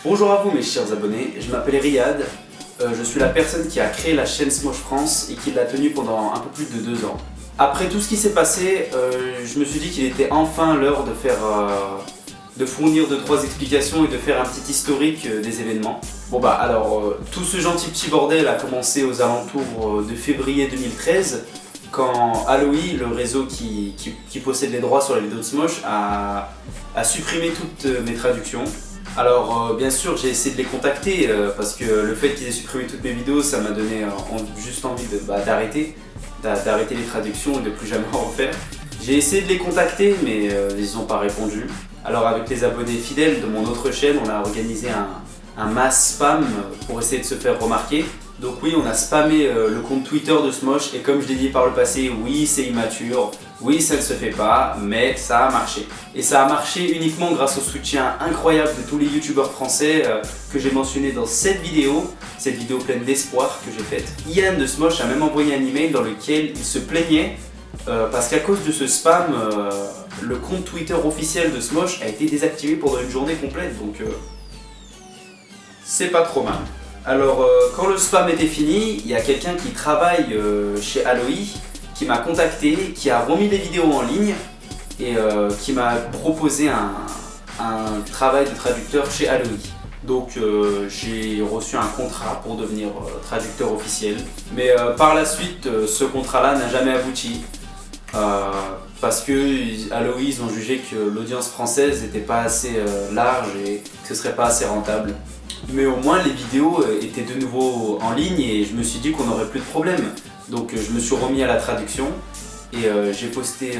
Bonjour à vous mes chers abonnés, je m'appelle Riyad, je suis la personne qui a créé la chaîne Smosh France et qui l'a tenue pendant un peu plus de 2 ans. Après tout ce qui s'est passé, je me suis dit qu'il était enfin l'heure de fournir 2-3 explications et de faire un petit historique des événements. Bon bah alors, tout ce gentil petit bordel a commencé aux alentours de février 2013 quand Aloy, le réseau qui possède les droits sur les vidéos de Smosh, a supprimé toutes mes traductions. Alors bien sûr j'ai essayé de les contacter parce que le fait qu'ils aient supprimé toutes mes vidéos ça m'a donné juste envie d'arrêter les traductions et de plus jamais en refaire. J'ai essayé de les contacter mais ils n'ont pas répondu. Alors avec les abonnés fidèles de mon autre chaîne on a organisé un mass spam pour essayer de se faire remarquer. Donc oui, on a spammé le compte Twitter de Smosh et comme je l'ai dit par le passé, oui c'est immature, oui ça ne se fait pas, mais ça a marché. Et ça a marché uniquement grâce au soutien incroyable de tous les youtubeurs français que j'ai mentionné dans cette vidéo pleine d'espoir que j'ai faite. Ian de Smosh a même envoyé un email dans lequel il se plaignait parce qu'à cause de ce spam, le compte Twitter officiel de Smosh a été désactivé pendant une journée complète, donc c'est pas trop mal. Alors quand le spam était fini, il y a quelqu'un qui travaille chez Aloy qui m'a contacté, qui a remis les vidéos en ligne et qui m'a proposé un travail de traducteur chez Aloy. Donc j'ai reçu un contrat pour devenir traducteur officiel. Mais par la suite, ce contrat-là n'a jamais abouti. Parce que Aloy, ils ont jugé que l'audience française n'était pas assez large et que ce serait pas assez rentable. Mais au moins les vidéos étaient de nouveau en ligne et je me suis dit qu'on n'aurait plus de problème. Donc je me suis remis à la traduction et j'ai posté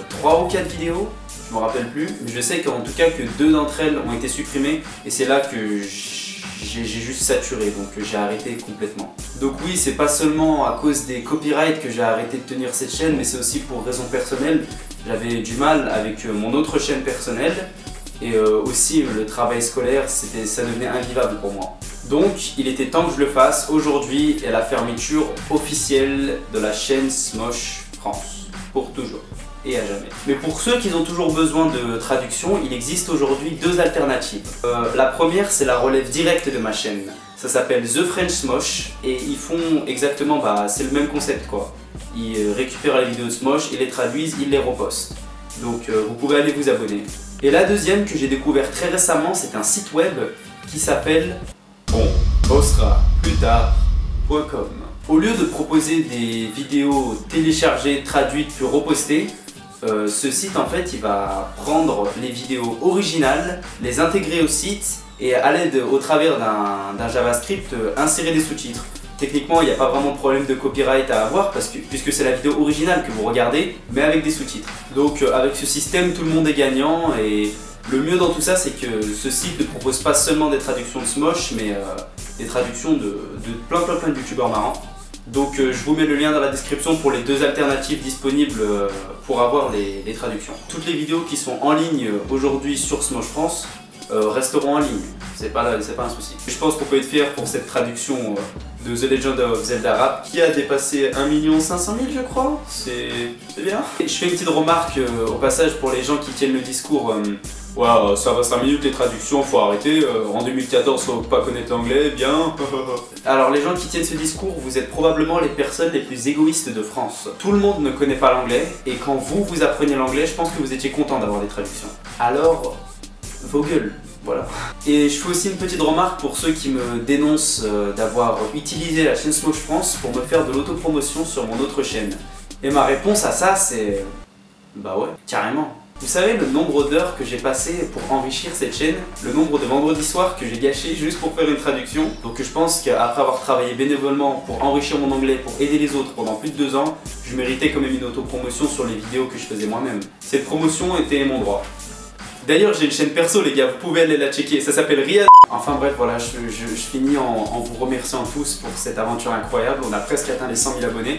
3 ou 4 vidéos, je me rappelle plus. Mais je sais qu'en tout cas que 2 d'entre elles ont été supprimées et c'est là que j'ai juste saturé, donc j'ai arrêté complètement. Donc oui, c'est pas seulement à cause des copyrights que j'ai arrêté de tenir cette chaîne, mais c'est aussi pour raisons personnelles. J'avais du mal avec mon autre chaîne personnelle. Et aussi le travail scolaire, ça devenait invivable pour moi. Donc il était temps que je le fasse. Aujourd'hui est la fermeture officielle de la chaîne Smosh France. Pour toujours et à jamais. Mais pour ceux qui ont toujours besoin de traduction, il existe aujourd'hui 2 alternatives. La première c'est la relève directe de ma chaîne. Ça s'appelle The French Smosh et ils font exactement, c'est le même concept quoi. Ils récupèrent les vidéos de Smosh, ils les traduisent, ils les repostent. Donc vous pouvez aller vous abonner. Et la deuxième que j'ai découvert très récemment, c'est un site web qui s'appelle onpostera-plus-tard.com. Au lieu de proposer des vidéos téléchargées, traduites puis repostées, ce site en fait il va prendre les vidéos originales, les intégrer au site et à l'aide au travers d'un JavaScript insérer des sous-titres. Techniquement, il n'y a pas vraiment de problème de copyright à avoir puisque c'est la vidéo originale que vous regardez, mais avec des sous-titres. Donc avec ce système, tout le monde est gagnant et le mieux dans tout ça, c'est que ce site ne propose pas seulement des traductions de Smosh, mais des traductions de plein de youtubeurs marrants. Donc je vous mets le lien dans la description pour les 2 alternatives disponibles pour avoir les traductions. Toutes les vidéos qui sont en ligne aujourd'hui sur Smosh France resteront en ligne, c'est pas un souci. Je pense qu'on peut être fier pour cette traduction de The Legend of Zelda Rap qui a dépassé 1 500 000 je crois, c'est bien. Et je fais une petite remarque au passage pour les gens qui tiennent le discours ouais, ça va 5 minutes les traductions, faut arrêter, en 2014 faut pas connaître l'anglais, bien. Alors les gens qui tiennent ce discours, vous êtes probablement les personnes les plus égoïstes de France. Tout le monde ne connaît pas l'anglais et quand vous apprenez l'anglais, je pense que vous étiez content d'avoir des traductions. Alors, vos gueules. Voilà. Et je fais aussi une petite remarque pour ceux qui me dénoncent d'avoir utilisé la chaîne Smosh France pour me faire de l'autopromotion sur mon autre chaîne. Et ma réponse à ça c'est... bah ouais, carrément. Vous savez le nombre d'heures que j'ai passé pour enrichir cette chaîne, le nombre de vendredis soirs que j'ai gâché juste pour faire une traduction. Donc je pense qu'après avoir travaillé bénévolement pour enrichir mon anglais, pour aider les autres pendant plus de 2 ans, je méritais quand même une autopromotion sur les vidéos que je faisais moi-même. Cette promotion était mon droit. D'ailleurs j'ai une chaîne perso les gars, vous pouvez aller la checker, ça s'appelle Riyad. Enfin bref voilà, je finis en vous remerciant tous pour cette aventure incroyable, on a presque atteint les 100 000 abonnés.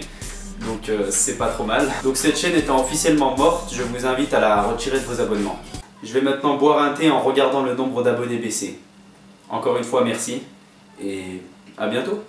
Donc c'est pas trop mal. Donc cette chaîne étant officiellement morte, je vous invite à la retirer de vos abonnements. Je vais maintenant boire un thé en regardant le nombre d'abonnés baisser. Encore une fois merci et à bientôt.